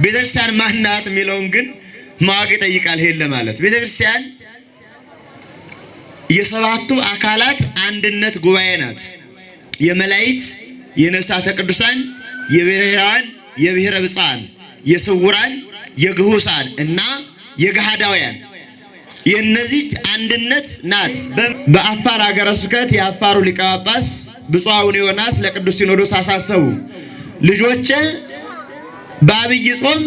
ቤተክርስቲያን ማናት የሚለውን ግን ማወቅ ይጠይቃል። ሄለ ማለት ቤተክርስቲያን የሰባቱ አካላት አንድነት ጉባኤ ናት። የመላእክት፣ የነፍሳተ ቅዱሳን፣ የብሔራን፣ የብሔረ ብፁዓን፣ የስውራን፣ የግሁሳን እና የገሃዳውያን የነዚህ አንድነት ናት። በአፋር ሀገረ ስብከት የአፋሩ ሊቀ ጳጳስ ብፁዕ አቡነ ዮናስ ለቅዱስ ሲኖዶስ አሳሰቡ። ልጆቼ በአብይ ጾም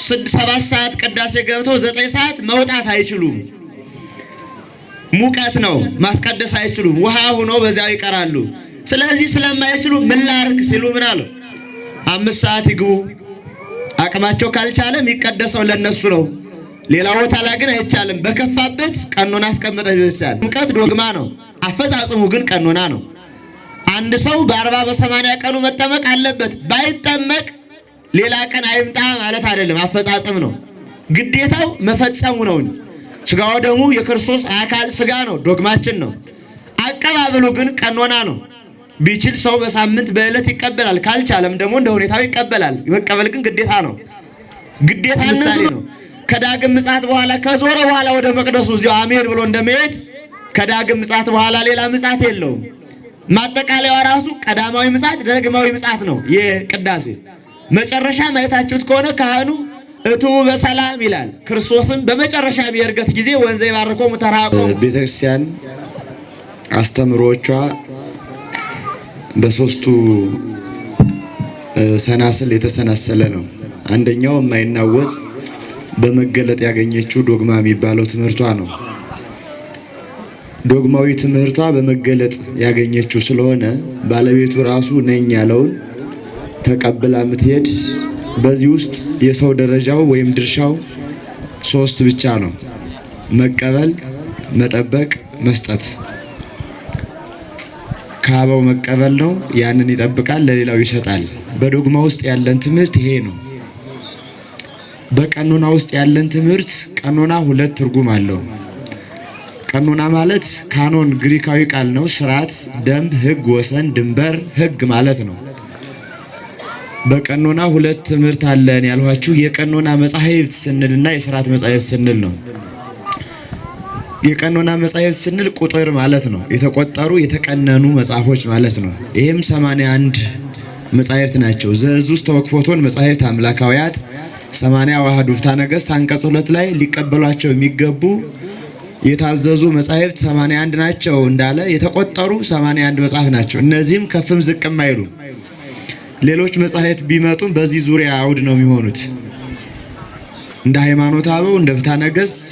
7 ሰዓት ቅዳሴ ገብተው 9 ሰዓት መውጣት አይችሉም። ሙቀት ነው፣ ማስቀደስ አይችሉም። ውሃ ሆኖ በዚያው ይቀራሉ። ስለዚህ ስለማይችሉ ምን ላድርግ ሲሉ ምን አሉ? 5 ሰዓት ይግቡ። አቅማቸው ካልቻለ የሚቀደሰው ለነሱ ነው። ሌላ ቦታ ላይ ግን አይቻልም። በከፋበት ቀኖና አስቀምጠው ይችላል። ሙቀት ዶግማ ነው፣ አፈጻጽሙ ግን ቀኖና ነው። አንድ ሰው በ40 በ80 ቀኑ መጠመቅ አለበት። ባይጠመቅ ሌላ ቀን አይምጣ ማለት አይደለም፣ አፈጻጽም ነው። ግዴታው መፈጸሙ ነው። ስጋው ደግሞ የክርስቶስ አካል ስጋ ነው፣ ዶግማችን ነው። አቀባበሉ ግን ቀኖና ነው። ቢችል ሰው በሳምንት በእለት ይቀበላል፣ ካልቻለም ደግሞ እንደ ሁኔታው ይቀበላል። መቀበል ግን ግዴታ ነው። ግዴታ ምሳሌ ነው። ከዳግም ምጽአት በኋላ ከዞረ በኋላ ወደ መቅደሱ እዚያው አሜን ብሎ እንደመሄድ ከዳግም ምጽአት በኋላ ሌላ ምጽአት የለውም። ማጠቃለያው ራሱ ቀዳማዊ ምጽአት ዳግማዊ ምጽአት ነው። የቅዳሴ መጨረሻ ማየታችሁት ከሆነ ካህኑ እቱ በሰላም ይላል። ክርስቶስም በመጨረሻ በእርገት ጊዜ ወንዘ ይባርኮሙ ተራቆሙ። ቤተክርስቲያን አስተምሮቿ በሶስቱ ሰናስል የተሰናሰለ ነው። አንደኛው የማይናወጽ በመገለጥ ያገኘችው ዶግማ የሚባለው ትምህርቷ ነው። ዶግማዊ ትምህርቷ በመገለጥ ያገኘችው ስለሆነ ባለቤቱ ራሱ ነኝ ያለውን ተቀብላ ምትሄድ። በዚህ ውስጥ የሰው ደረጃው ወይም ድርሻው 3 ብቻ ነው። መቀበል፣ መጠበቅ፣ መስጠት። ከአበው መቀበል ነው፣ ያንን ይጠብቃል፣ ለሌላው ይሰጣል። በዶግማ ውስጥ ያለን ትምህርት ይሄ ነው። በቀኖና ውስጥ ያለን ትምህርት ቀኖና 2 ትርጉም አለው። ቀኖና ማለት ካኖን ግሪካዊ ቃል ነው። ስርዓት፣ ደንብ፣ ህግ፣ ወሰን፣ ድንበር፣ ህግ ማለት ነው። በቀኖና 2 ትምህርት አለን ያልኋችሁ የቀኖና መጻሕፍት ስንልና የሥርዓት መጻሕፍት ስንል ነው። የቀኖና መጻሕፍት ስንል ቁጥር ማለት ነው። የተቆጠሩ የተቀነኑ መጽሐፎች ማለት ነው። ይሄም 81 መጻሕፍት ናቸው። ዘእዙስ ተወክፎቶን መጻሕፍት አምላካውያት 80 ዋህዱ ፍትሐ ነገሥት አንቀጽ 2 ላይ ሊቀበሏቸው የሚገቡ የታዘዙ መጻሕፍት 81 ናቸው እንዳለ የተቆጠሩ 81 መጽሐፍ ናቸው። እነዚህም ከፍም ዝቅም አይሉ። ሌሎች መጻሕፍት ቢመጡም በዚህ ዙሪያ አውድ ነው የሚሆኑት። እንደ ሃይማኖተ አበው፣ እንደ ፍትሐ ነገሥት፣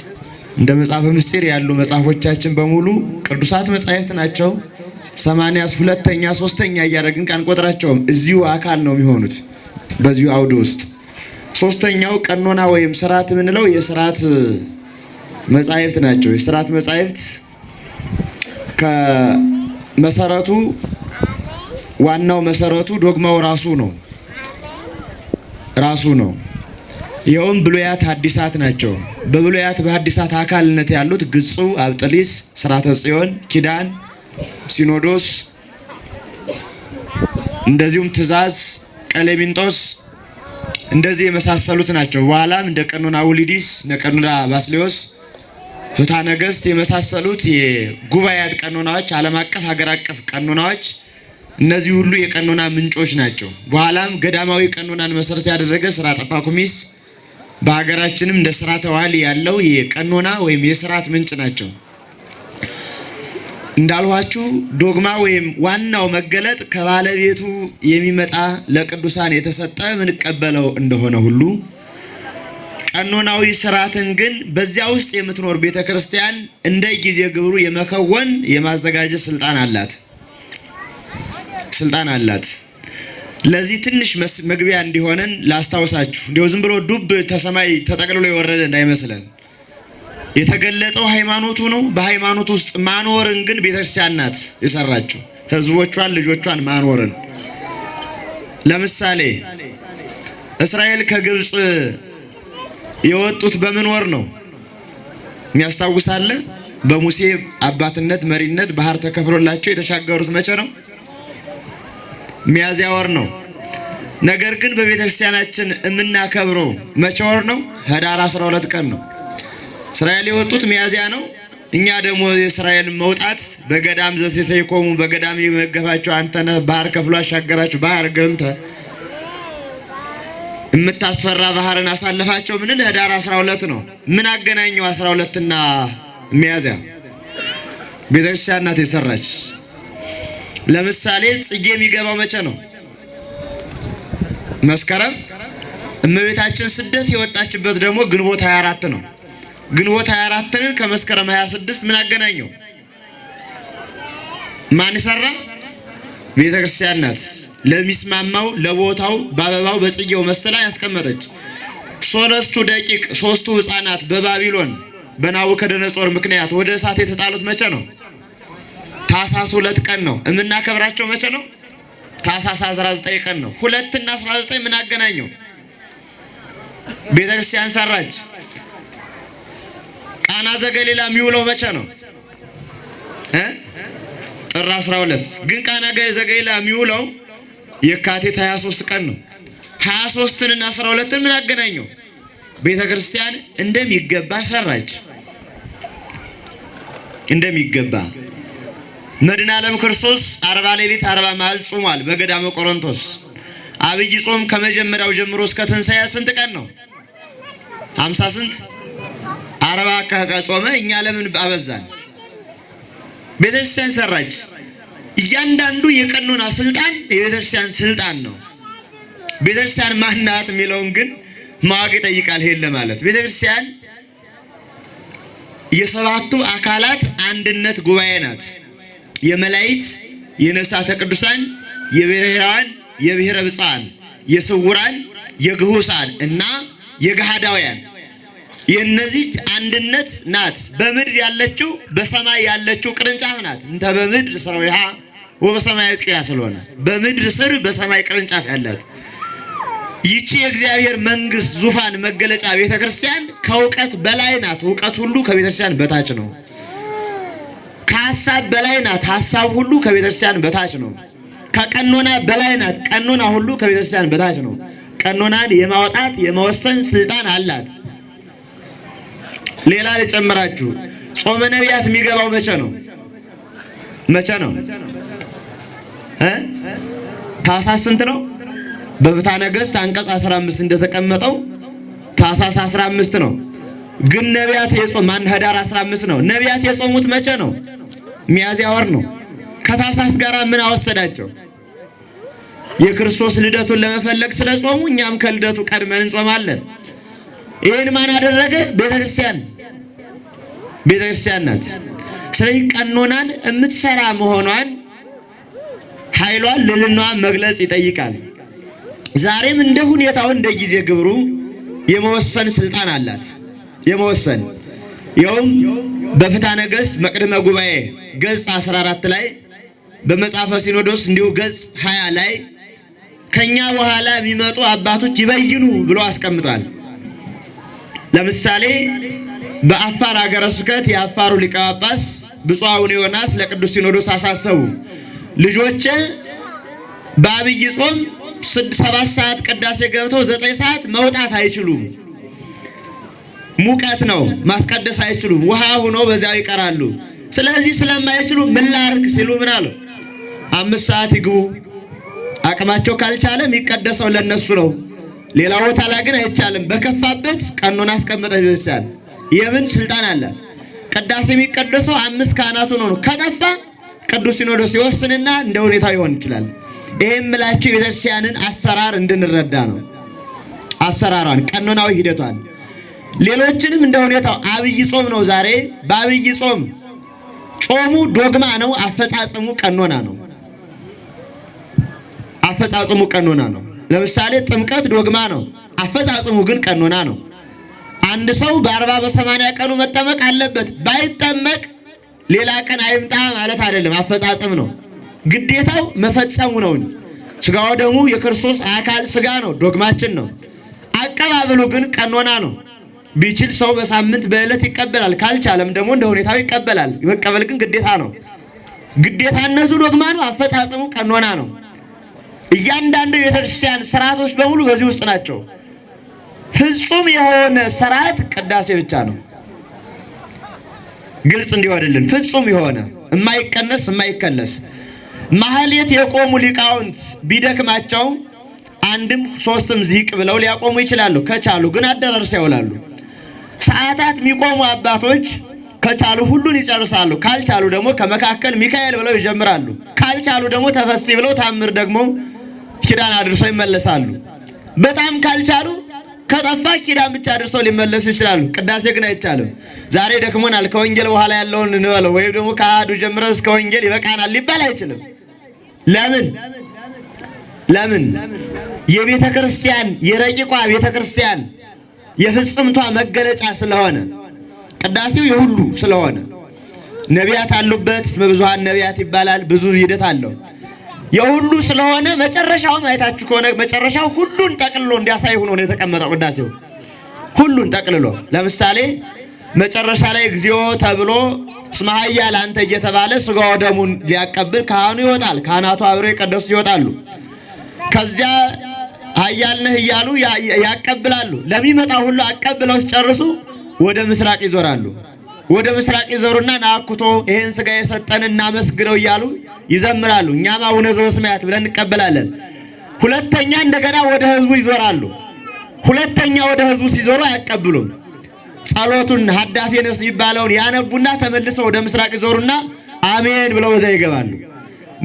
እንደ መጽሐፈ ምስጢር ያሉ መጽሐፎቻችን በሙሉ ቅዱሳት መጻሕፍት ናቸው። 82ኛ 3ኛ እያደረግን አንቆጥራቸውም። እዚሁ አካል ነው የሚሆኑት በዚሁ አውድ ውስጥ። 3ኛው ቀኖና ወይም ሥርዓት የምንለው የሥርዓት መጻሕፍት ናቸው። የሥርዓት መጻሕፍት ከመሰረቱ ዋናው መሰረቱ ዶግማው ራሱ ነው። ይኸውም ብሉያት ሐዲሳት ናቸው። በብሉያት በሐዲሳት አካልነት ያሉት ግጹ፣ አብጥሊስ፣ ሥርዓተ ጽዮን፣ ኪዳን፣ ሲኖዶስ፣ እንደዚሁም ትእዛዝ፣ ቀሌምንጦስ እንደዚህ የመሳሰሉት ናቸው። በኋላም እንደ ቀኖና ውሊዲስ፣ እንደ ቀኖና ባስሌዎስ፣ ፍትሐ ነገሥት የመሳሰሉት የጉባኤያት ቀኖናዎች፣ ዓለም አቀፍ ሀገር አቀፍ ቀኖናዎች እነዚህ ሁሉ የቀኖና ምንጮች ናቸው። በኋላም ገዳማዊ ቀኖናን መሰረት ያደረገ ሥርዓተ ጳኩሚስ በሀገራችንም እንደ ሥርዓተ ዋሊ ያለው የቀኖና ወይም የሥርዓት ምንጭ ናቸው። እንዳልኋችሁ ዶግማ ወይም ዋናው መገለጥ ከባለቤቱ የሚመጣ ለቅዱሳን የተሰጠ ምንቀበለው እንደሆነ ሁሉ ቀኖናዊ ሥርዓትን ግን በዚያ ውስጥ የምትኖር ቤተክርስቲያን እንደ ጊዜ ግብሩ የመከወን የማዘጋጀት ስልጣን አላት። ለዚህ ትንሽ መግቢያ እንዲሆነን ላስታውሳችሁ። እንዲሁ ዝም ብሎ ዱብ ተሰማይ ተጠቅልሎ የወረደ እንዳይመስለን። የተገለጠው ሃይማኖቱ ነው። በሃይማኖት ውስጥ ማኖርን ግን ቤተክርስቲያን ናት የሰራችው፣ ህዝቦቿን ልጆቿን ማኖርን። ለምሳሌ እስራኤል ከግብፅ የወጡት በምን ወር ነው የሚያስታውሳለ? በሙሴ አባትነት መሪነት ባህር ተከፍሎላቸው የተሻገሩት መቼ ነው? ሚያዝያ ወር ነው። ነገር ግን በቤተክርስቲያናችን የምናከብረው መቼ ወር ነው? ህዳር 12 ቀን ነው። እስራኤል የወጡት ሚያዝያ ነው። እኛ ደግሞ የእስራኤል መውጣት በገዳም ዘሴሰይኮሙ በገዳም የመገፋቸው አንተነህ ባህር ከፍሎ አሻገራቸው ባህር ግርምተ የምታስፈራ ባህርን አሳልፋቸው ምን ህዳር 12 ነው። ምን አገናኘው 12 እና ሚያዝያ? ቤተክርስቲያን ናት የሰራች። ለምሳሌ ጽጌ የሚገባው መቼ ነው? መስከረም። እመቤታችን ስደት የወጣችበት ደግሞ ግንቦት 24 ነው። ግንቦት 24ን ከመስከረም 26 ምን አገናኘው? ማን ሰራ? ቤተክርስቲያን ናት። ለሚስማማው ለቦታው በአበባው በጽጌው መስላ ያስቀመጠች። ሶስቱ ሕፃናት በባቢሎን በናቡከደነጾር ምክንያት ወደ እሳት የተጣሉት መቼ ነው? ታኅሳስ 2 ቀን ነው። የምናከብራቸው መቼ ነው? ታኅሳስ 19 ቀን ነው። 2 እና 19 ምን አገናኘው? ቤተክርስቲያን ሰራች። ቃና ዘገሊላ የሚውለው መቼ ነው? ጥር 12። ግን ቃና ዘገሊላ የሚውለው የካቲት 23 ቀን ነው። 23ን እና 12ን ምን አገናኘው? ቤተክርስቲያን እንደሚገባ ሰራች። እንደሚገባ መድኃኔ ዓለም ክርስቶስ 40 ሌሊት 40 መዓልት ጾሟል በገዳመ ቆሮንቶስ። አብይ ጾም ከመጀመሪያው ጀምሮ እስከ ትንሣኤ ስንት ቀን ነው? 50 ስንት 40 ከጾመ። እኛ ለምን አበዛን? ቤተክርስቲያን ሰራች። እያንዳንዱ የቀኖና ስልጣን የቤተክርስቲያን ስልጣን ነው። ቤተክርስቲያን ማናት የሚለውን ግን ማወቅ ይጠይቃል። ሄለ ማለት ቤተክርስቲያን የሰባቱ አካላት አንድነት ጉባኤ ናት። የመላእክት፣ የነፍሳተ ቅዱሳን፣ የብሔራውያን፣ የብሔረ ብፁዓን፣ የስውራን፣ የግሁሳን እና የገሃዳውያን የነዚህ አንድነት ናት። በምድር ያለችው በሰማይ ያለችው ቅርንጫፍ ናት። እንተ በምድር ሥራዊሃ ወበሰማይ ጥቂያ ስለሆነ በምድር ስር በሰማይ ቅርንጫፍ ያላት ይቺ የእግዚአብሔር መንግስት ዙፋን መገለጫ ቤተክርስቲያን ከእውቀት በላይ ናት። እውቀት ሁሉ ከቤተክርስቲያን በታች ነው። ከሐሳብ በላይ ናት። ሐሳብ ሁሉ ከቤተክርስቲያን በታች ነው። ከቀኖና በላይ ናት። ቀኖና ሁሉ ከቤተክርስቲያን በታች ነው። ቀኖናን የማውጣት የመወሰን ስልጣን አላት። ሌላ ልጨምራችሁ። ጾመ ነቢያት የሚገባው መቼ ነው? መቼ ነው? ታኅሳስ ስንት ነው? በፍትሐ ነገሥት አንቀጽ 15 እንደተቀመጠው ታኅሳስ 15 ነው። ግን ነቢያት ህዳር 15 ነው። ነቢያት የጾሙት መቼ ነው? ሚያዝያ ወር ነው። ከታኅሳስ ጋር ምን አወሰዳቸው? የክርስቶስ ልደቱን ለመፈለግ ስለጾሙ እኛም ከልደቱ ቀድመን እንጾማለን። ይሄን ማን አደረገ? ቤተክርስቲያን ናት። ስለዚህ ቀኖናን የምትሰራ መሆኗን ኃይሏን ልዕልናዋን መግለጽ ይጠይቃል። ዛሬም እንደ ሁኔታው እንደ ጊዜ ግብሩ የመወሰን ስልጣን አላት። የመወሰን ይኸውም በፍትሐ ነገሥት መቅድመ ጉባኤ ገጽ 14 ላይ በመጽሐፈ ሲኖዶስ እንዲሁ ገጽ 20 ላይ ከኛ በኋላ የሚመጡ አባቶች ይበይኑ ብሎ አስቀምጧል። ለምሳሌ በአፋር ሀገረ ስብከት የአፋሩ ሊቀ ጳጳስ ብፁዕ አቡነ ዮናስ ለቅዱስ ሲኖዶስ አሳሰቡ። ልጆቼ በአብይ ጾም 7 ሰዓት ቅዳሴ ገብተው 9 ሰዓት መውጣት አይችሉም። ሙቀት ነው፣ ማስቀደስ አይችሉም። ውሃ ሆኖ በዚያው ይቀራሉ። ስለዚህ ስለማይችሉ ምን ላድርግ ሲሉ ምን አሉ? 5 ሰዓት ይግቡ። አቅማቸው ካልቻለ የሚቀደሰው ለነሱ ነው። ሌላ ቦታ ላይ ግን አይቻልም። በከፋበት ቀኖና አስቀመጠ ቤተክርስቲያን። የምን ስልጣን አላት? ቅዳሴ የሚቀደሰው 5 ካህናቱ ነው። ከጠፋ ቅዱስ ሲኖዶስ ይወስንና እንደ ሁኔታው ይሆን ይችላል። ይሄም ምላችሁ የቤተክርስቲያንን አሰራር እንድንረዳ ነው። አሰራሯን፣ ቀኖናዊ ሂደቷን። ሌሎችንም እንደ ሁኔታው አብይ ጾም ነው ዛሬ። በአብይ ጾም ጾሙ ዶግማ ነው፣ አፈጻጸሙ ቀኖና ነው። አፈጻጸሙ ቀኖና ነው። ለምሳሌ ጥምቀት ዶግማ ነው፣ አፈጻጸሙ ግን ቀኖና ነው። አንድ ሰው በ40 በ80 ቀኑ መጠመቅ አለበት። ባይጠመቅ ሌላ ቀን አይምጣ ማለት አይደለም፣ አፈጻጸም ነው። ግዴታው መፈጸሙ ነው። ስጋው ደግሞ የክርስቶስ አካል ስጋ ነው፣ ዶግማችን ነው። አቀባበሉ ግን ቀኖና ነው። ቢችል ሰው በሳምንት በዕለት ይቀበላል፣ ካልቻለም ደግሞ እንደ ሁኔታው ይቀበላል። መቀበል ግን ግዴታ ነው። ግዴታነቱ ዶግማ ነው፣ አፈጻጸሙ ቀኖና ነው። እያንዳንዱ የቤተክርስቲያን ስርዓቶች በሙሉ በዚህ ውስጥ ናቸው። ፍጹም የሆነ ስርዓት ቅዳሴ ብቻ ነው። ግልጽ እንዲሆንልን ፍጹም የሆነ የማይቀነስ የማይከለስ። ማህሌት የቆሙ ሊቃውንት ቢደክማቸው አንድም ሶስትም ዚቅ ብለው ሊያቆሙ ይችላሉ። ከቻሉ ግን አደራርሰው ያውላሉ። ሰዓታት የሚቆሙ አባቶች ከቻሉ ሁሉን ይጨርሳሉ። ካልቻሉ ደግሞ ከመካከል ሚካኤል ብለው ይጀምራሉ። ካልቻሉ ደግሞ ተፈሲ ብለው ታምር ደግሞ ኪዳን አድርሰው ይመለሳሉ። በጣም ካልቻሉ ከጠፋ ኪዳን ብቻ አድርሰው ሊመለሱ ይችላሉ። ቅዳሴ ግን አይቻልም። ዛሬ ደክሞናል ከወንጌል በኋላ ያለውን እንበለው ወይም ደግሞ ከአሐዱ ጀምረን እስከ ወንጌል ይበቃናል ሊባል አይችልም። ለምን? የቤተ ክርስቲያን የረቂቋ ቤተ ክርስቲያን የፍጽምቷ መገለጫ ስለሆነ ቅዳሴው የሁሉ ስለሆነ ነቢያት አሉበት። እስመ ብዙኃን ነቢያት ይባላል። ብዙ ሂደት አለው። የሁሉ ስለሆነ መጨረሻውን አይታችሁ ከሆነ መጨረሻው ሁሉን ጠቅልሎ እንዲያሳይ ሆኖ ነው የተቀመጠው። ቅዳሴው ሁሉን ጠቅልሎ ለምሳሌ መጨረሻ ላይ እግዚኦ ተብሎ እስመ ኃያል አንተ እየተባለ ሥጋው ደሙን ሊያቀብል ካህኑ ይወጣል። ካህናቱ አብረው የቀደሱ ይወጣሉ። ከዚያ ኃያል ነህ እያሉ ያቀብላሉ። ለሚመጣ ሁሉ አቀብለው ሲጨርሱ ወደ ምስራቅ ይዞራሉ። ወደ ምስራቅ ይዞሩና ናኩቶ ይሄን ሥጋ የሰጠን እናመስግነው እያሉ ይዘምራሉ። እኛም አቡነ ዘበሰማያት ብለን እንቀበላለን። ሁለተኛ እንደገና ወደ ሕዝቡ ይዞራሉ። ሁለተኛ ወደ ሕዝቡ ሲዞሩ አያቀብሉም። ጸሎቱን ሀዳፌ ነፍስ ይባለውን ያነቡና ተመልሰው ወደ ምስራቅ ይዞሩና አሜን ብለው በዛ ይገባሉ።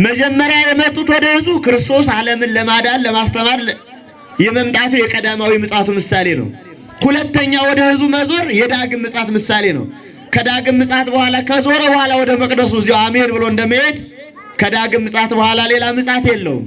መጀመሪያ የመጡት ወደ ሕዝቡ ክርስቶስ ዓለምን ለማዳን ለማስተማር የመምጣቱ የቀዳማዊ ምጽአቱ ምሳሌ ነው። ሁለተኛ ወደ ሕዝቡ መዞር የዳግም ምጽአት ምሳሌ ነው። ከዳግም ምጽአት በኋላ ከዞረ በኋላ ወደ መቅደሱ እዚያው አሜን ብሎ እንደመሄድ ከዳግም ምጽአት በኋላ ሌላ ምጽአት የለውም።